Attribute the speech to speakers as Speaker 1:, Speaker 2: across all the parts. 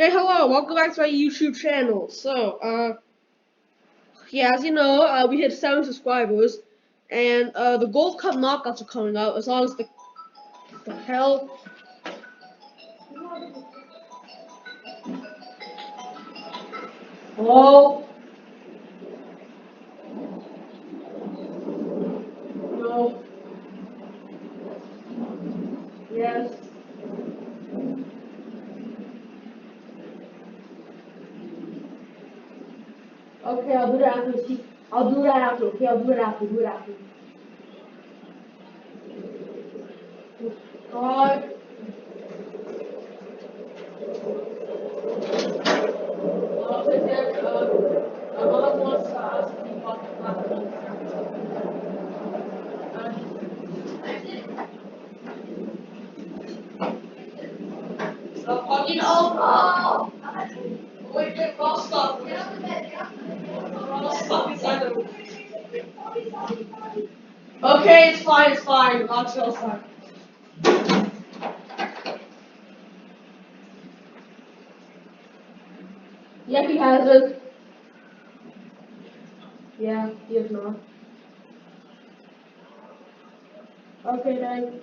Speaker 1: Hey, hello, welcome back to my YouTube channel. So, yeah, as you know, we hit 7 subscribers, and the Gold Cup knockouts are coming out. As long as the hell. Hello. No. Yes. Okay, I'll do that after. I'll do that after. Okay, I'll do it after. Do it after. God. I'm not going to ask me about the platform. Stop fucking over! Wait, stop. Stop inside the room. Okay, it's fine. I'll chill outside. Yeah, he hasn't. Yeah, he has not. Okay, then.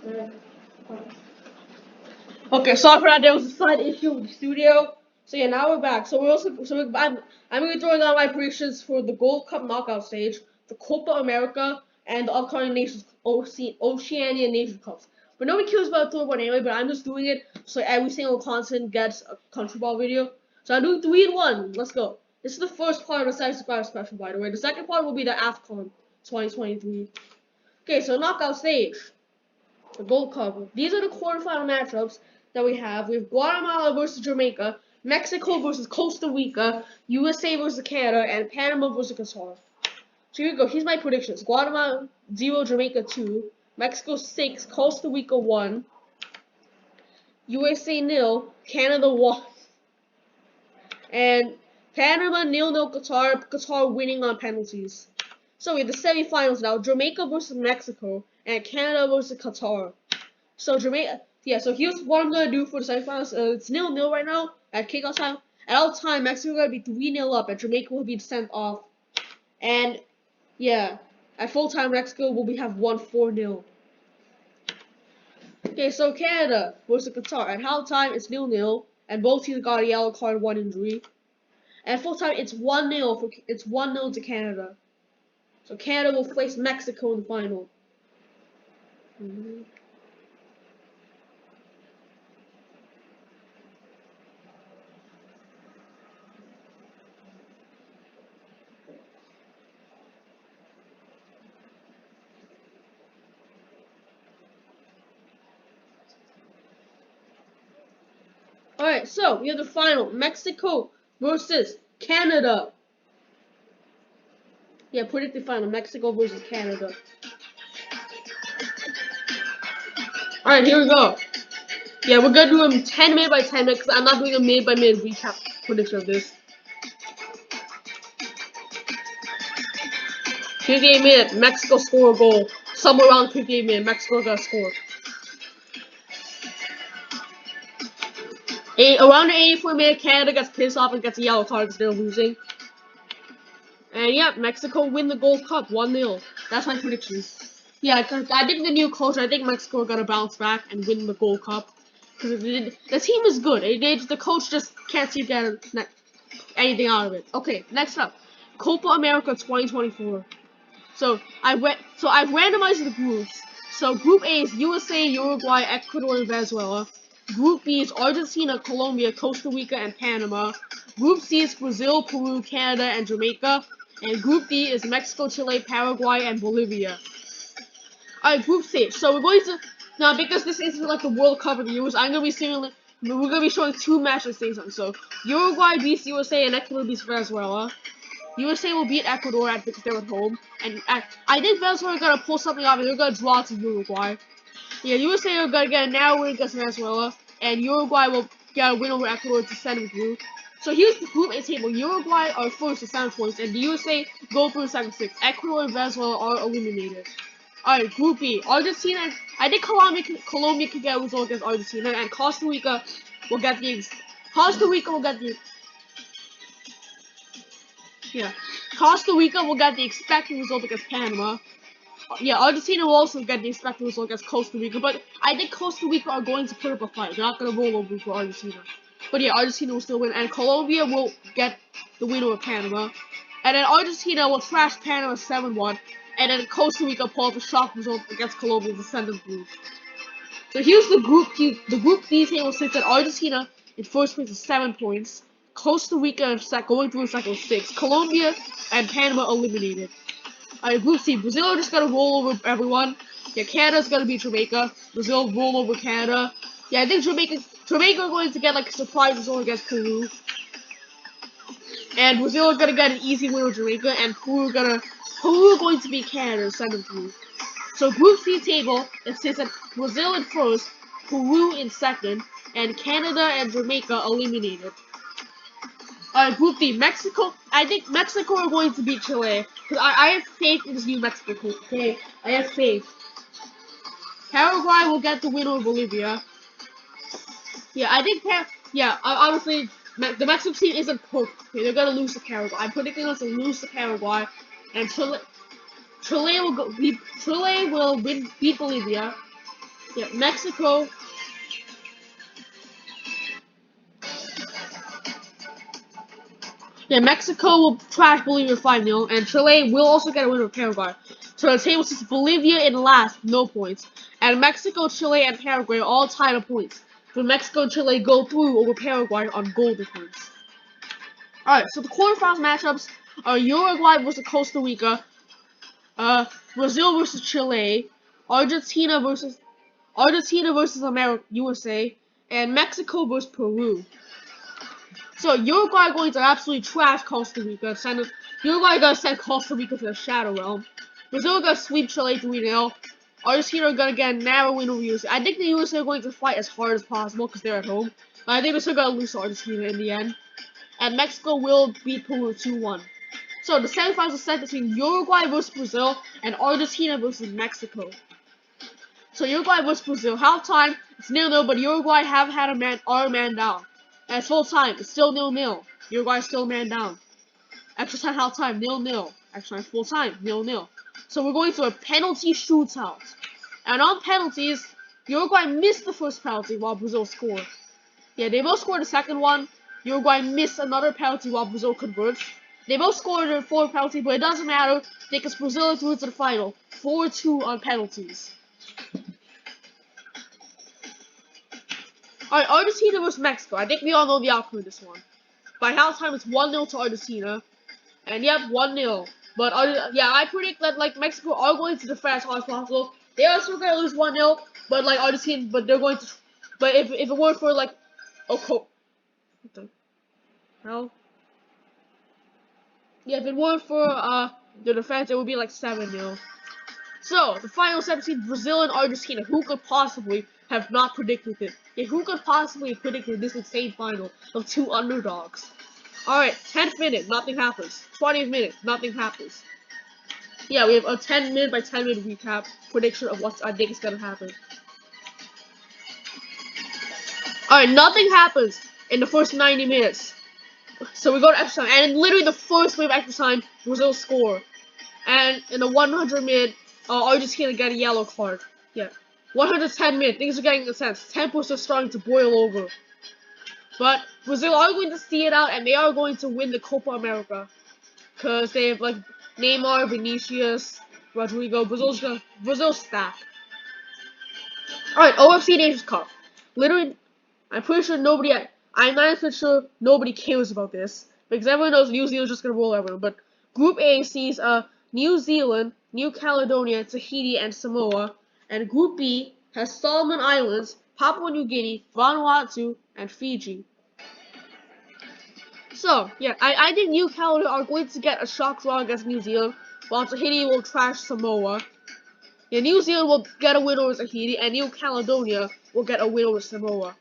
Speaker 1: Okay. Okay, sorry for that. There was a slight issue with the studio. So yeah, now we're back. I'm gonna be throwing out my predictions for the Gold Cup knockout stage, the Copa America, and the upcoming Oceania Nations Cups. But nobody cares about the third one anyway. But I'm just doing it so every single continent gets a country ball video. So I'm doing 3 in 1. Let's go. This is the first part of the 75 special, by the way. The second part will be the AFCON 2023. Okay, so knockout stage. The Gold Cup. These are the quarterfinal matchups that we have. We have Guatemala versus Jamaica, Mexico versus Costa Rica, USA versus Canada, and Panama versus Qatar. So here we go. Here's my predictions. Guatemala 0, Jamaica 2, Mexico 6, Costa Rica 1, USA 0, Canada 1, and Panama 0-0 Qatar winning on penalties. So we have the semifinals now. Jamaica versus Mexico, and Canada versus Qatar. So Jamaica, yeah. So here's what I'm gonna do for the semifinals. It's 0-0 right now at kickoff time. At all time, Mexico gonna be 3-0 up, and Jamaica will be sent off. And yeah, at full time, Mexico will have won 4-0. Okay, so Canada versus Qatar. At halftime, it's 0-0, and both teams got a yellow card, 1 injury. At full time, it's 1-0 to Canada. So Canada will face Mexico in the final. Alright, so we have the final. Mexico versus Canada. Yeah, predict the final. Mexico versus Canada. Alright, here we go. Yeah, we're gonna do them 10 minute by 10 minutes because I'm not doing a minute by minute recap prediction of this. 58 minute, Mexico score a goal. Somewhere around 58 minute, Mexico gonna score. Around the 84 minute, Canada gets pissed off and gets a yellow card because they're losing. And yeah, Mexico win the Gold Cup 1-0. That's my prediction. Yeah, because I think the new coach, I think Mexico are gonna bounce back and win the Gold Cup. Because the team is good. The coach just can't seem to get anything out of it. Okay, next up, Copa America 2024. So I've randomized the groups. So Group A is USA, Uruguay, Ecuador, and Venezuela. Group B is Argentina, Colombia, Costa Rica, and Panama. Group C is Brazil, Peru, Canada, and Jamaica. And Group D is Mexico, Chile, Paraguay, and Bolivia. Alright, group stage. So we're going to now, because this isn't like the World Cup of the US, we're gonna be showing 2 matches this season. So Uruguay beats USA and Ecuador beats Venezuela. USA will beat Ecuador because they're at home, and I think Venezuela are gonna pull something off and they're gonna draw to Uruguay. Yeah, USA are gonna get a narrow win against Venezuela, and Uruguay will get a win over Ecuador to send them through. So here's the Group A table. Uruguay are first with 7 points, and the USA go through the second 6. Ecuador and Venezuela are eliminated. Alright, Group B. Argentina. I think Colombia can get a result against Argentina, and Costa Rica will get the Costa Rica will get the yeah. Costa Rica will get the expected result against Panama. Yeah, Argentina will also get the expected result against Costa Rica, but I think Costa Rica are going to put up a fight. They're not going to roll over for Argentina. But yeah, Argentina will still win, and Colombia will get the win over Panama. And then Argentina will trash Panama 7-1, and then Costa Rica pull up a shock result against Colombia to send them through. So here's the Group D. The Group D table sits at Argentina in first place with 7 points, Costa Rica going through in second with 6, Colombia and Panama eliminated. Alright, Group C. Brazil just gotta roll over everyone. Yeah, Canada's gonna beat Jamaica. Brazil roll over Canada. Yeah, I think Jamaica are going to get like a surprise result against Peru. And Brazil are gonna get an easy win over Jamaica, and Peru are going to beat Canada 7-3. So Group C table, it says that Brazil in first, Peru in second, and Canada and Jamaica eliminated. Alright, Group D, Mexico. I think Mexico are going to beat Chile. Because I have faith in this new Mexico group, okay? I have faith. Paraguay will get the win over Bolivia. Yeah, I think obviously, the Mexico team isn't perfect. Okay, they're gonna lose to Paraguay. I'm predicting us to lose to Paraguay. And Chile will beat Bolivia. Yeah, Mexico. Yeah, Mexico will trash Bolivia 5-0, and Chile will also get a win over Paraguay. So the table sits Bolivia in last, no points, and Mexico, Chile, and Paraguay are all tied on points. But Mexico and Chile go through over Paraguay on goal difference. Alright, so the quarterfinals matchups are Uruguay versus Costa Rica, Brazil versus Chile, Argentina versus USA, and Mexico versus Peru. So Uruguay are going to absolutely trash Costa Rica. Uruguay are going to send Costa Rica to the Shadow Realm. Brazil are going to sweep Chile 3-0. Argentina are going to get a narrow win over USA. I think the USA are going to fight as hard as possible because they're at home. But I think they're still going to lose to Argentina in the end. And Mexico will beat Peru 2-1. So the semifinals are set between Uruguay versus Brazil and Argentina versus Mexico. So Uruguay versus Brazil. Halftime, it's 0-0, but Uruguay have had a man down. And it's full time, it's still 0-0. Uruguay is still a man down. Extra time, half time, 0-0. Extra time, full time, 0-0. So we're going to a penalty shootout. And on penalties, Uruguay missed the first penalty while Brazil scored. Yeah, they both scored the second one. Uruguay missed another penalty while Brazil converts. They both scored their fourth penalty, but it doesn't matter because Brazil is through to the final. 4-2 on penalties. Alright, Argentina versus Mexico. I think we all know the outcome of this one. By halftime, it's 1-0 to Argentina. And yep, 1-0. But yeah, I predict that like Mexico are going to defend as hard as possible. They are still gonna lose 1-0, but like Argentina, but they're going to. But if it weren't for like, what the hell? Yeah, if it weren't for the defense, it would be like 7-0. So the final 17, Brazil and Argentina. Who could possibly have not predicted it? Yeah, who could possibly have predicted this insane final of two underdogs? Alright, 10th minute, nothing happens. 20th minute, nothing happens. Yeah, we have a 10-minute by 10-minute recap prediction of what I think is gonna happen. Alright, nothing happens in the first 90 minutes. So we go to extra time, and in literally the first wave of extra time, Brazil score. And in the 100-minute, Argentina got a yellow card. Yeah. 110 minutes, things are getting intense. Tempos are starting to boil over. But Brazil are going to see it out, and they are going to win the Copa America. Because they have, like, Neymar, Vinicius, Rodrigo. Brazil's stack. Alright, OFC Nations Cup. Literally, I'm pretty sure I'm 90% sure nobody cares about this. Because everyone knows New Zealand's just going to roll everyone. But Group A sees, New Zealand, New Caledonia, Tahiti, and Samoa. And Group B has Solomon Islands, Papua New Guinea, Vanuatu, and Fiji. So, yeah, I think New Caledonia are going to get a shock draw against New Zealand, while Tahiti will trash Samoa. Yeah, New Zealand will get a win over Tahiti, and New Caledonia will get a win over Samoa.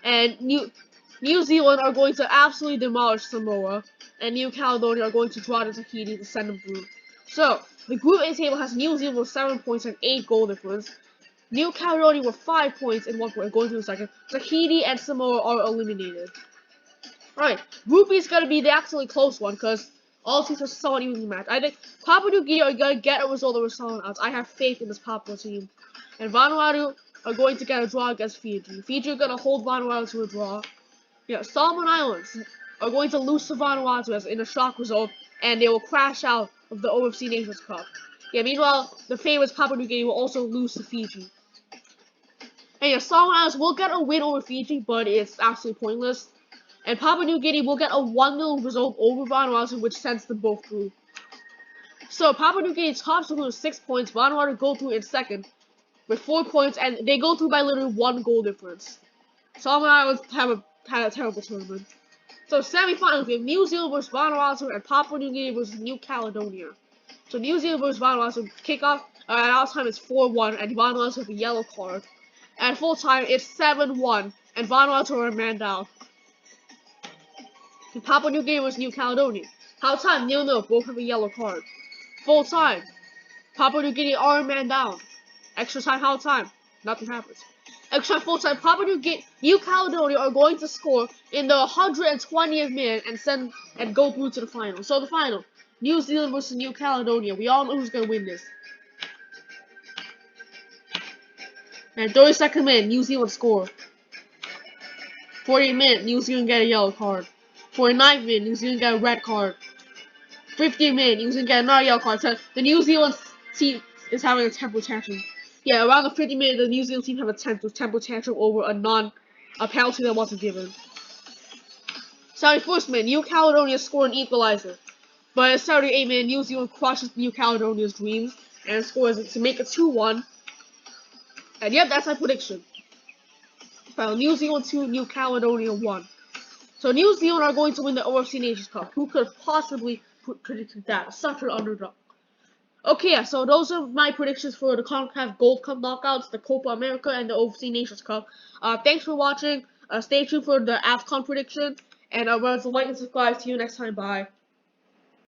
Speaker 1: And New Zealand are going to absolutely demolish Samoa, and New Caledonia are going to draw to Tahiti to send them through. So, the Group A table has New Zealand with 7 points and 8 goal difference. New Caledonia with 5 points and 1 point going through the second. Tahiti and Samoa are eliminated. Alright, Group B is going to be the absolutely close one because all teams are somewhat evenly matched. I think Papua New Guinea are going to get a result over Solomon Islands. I have faith in this Papua team. And Vanuatu are going to get a draw against Fiji. Fiji are going to hold Vanuatu to a draw. Yeah, Solomon Islands are going to lose to Vanuatu as in a shock result, and they will crash out of the OFC Nations Cup. Yeah, meanwhile, the famous Papua New Guinea will also lose to Fiji. And yeah, Solomon Islands will get a win over Fiji, but it's absolutely pointless. And Papua New Guinea will get a 1-0 result over Vanuatu, which sends them both through. So Papua New Guinea tops the group with 6 points. Vanuatu go through in second with 4 points, and they go through by literally 1 goal difference. Solomon Islands had a terrible tournament. So semi-finals, we have New Zealand versus Vanuatu and Papua New Guinea versus New Caledonia. So New Zealand versus Vanuatu kickoff at our time is 4-1, and Vanuatu have a yellow card. At full time, it's 7-1, and Vanuatu are a man down. And Papua New Guinea versus New Caledonia. Half time, 0-0, both have a yellow card. Full time, Papua New Guinea are a man down. Extra time, half time, nothing happens. Extra time, full time, Papua New Caledonia are going to score in the 120th minute and go through to the final. So the final, New Zealand versus New Caledonia. We all know who's gonna win this. And 32nd minute, New Zealand score. 40th minute, New Zealand get a yellow card. 49th minute, New Zealand get a red card. 50th minute, New Zealand get another yellow card. So the New Zealand team is having a temper tantrum. Yeah, around the 50th minute, the New Zealand team have a temper tantrum over a penalty that wasn't given. 71st minute, New Caledonia score an equalizer. But at 78th minute, New Zealand crushes New Caledonia's dreams and scores to make it 2-1. And yep, that's my prediction. Well, New Zealand 2, New Caledonia 1. So New Zealand are going to win the OFC Nations Cup. Who could have possibly predicted that? Such an underdog. Okay, yeah, so those are my predictions for the CONCACAF Gold Cup knockouts, the Copa America, and the OFC Nations Cup. Thanks for watching. Stay tuned for the AFCON prediction. And remember to like and subscribe. See you next time. Bye.